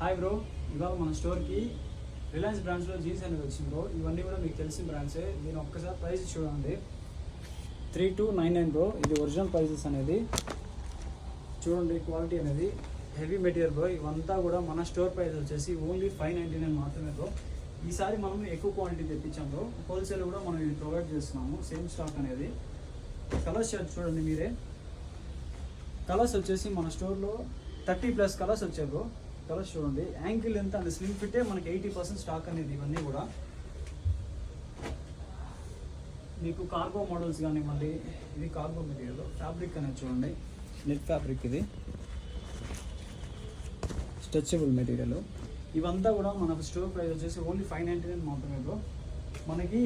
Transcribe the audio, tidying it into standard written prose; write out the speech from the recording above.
Hi bro, ఇవాళ మన స్టోర్కి రిలయన్స్ బ్రాండ్స్లో జీన్స్ అనేది వచ్చింది బ్రో. ఇవన్నీ కూడా మీకు తెలిసిన బ్రాండ్సే. దీని ఒక్కసారి ప్రైస్ చూడండి, 3299 బ్రో. ఇది ఒరిజినల్ ప్రైజెస్ అనేది చూడండి. క్వాలిటీ అనేది హెవీ మెటీరియల్ బ్రో. ఇవంతా కూడా మన స్టోర్ ప్రైస్ వచ్చేసి ఓన్లీ 599 మాత్రమే బ్రో. ఈసారి మనం ఎక్కువ క్వాంటిటీ తెప్పించాం బ్రో. హోల్సేల్ కూడా మనం ఇది ప్రొవైడ్ చేస్తున్నాము, సేమ్ స్టాక్ అనేది. కలర్స్ చూడండి మీరే. కలర్స్ వచ్చేసి మన స్టోర్లో 30+ కలర్స్ వచ్చాయి బ్రో. కలర్స్ చూడండి. యాంకిల్ ఎంత అండ్ స్లిమ్ ఫిట్టే మనకి 80% స్టాక్ అనేది. ఇవన్నీ కూడా మీకు కార్గో మోడల్స్ కానివ్వండి. ఇది కార్గో మెటీరియల్. ఫ్యాబ్రిక్ అనేది చూడండి, నెట్ ఫ్యాబ్రిక్. ఇది స్ట్రెచబుల్ మెటీరియల్. ఇవంతా కూడా మన స్టోర్ ప్రైస్ వచ్చేసి ఓన్లీ 599 మాత్రమే బ్రో. మనకి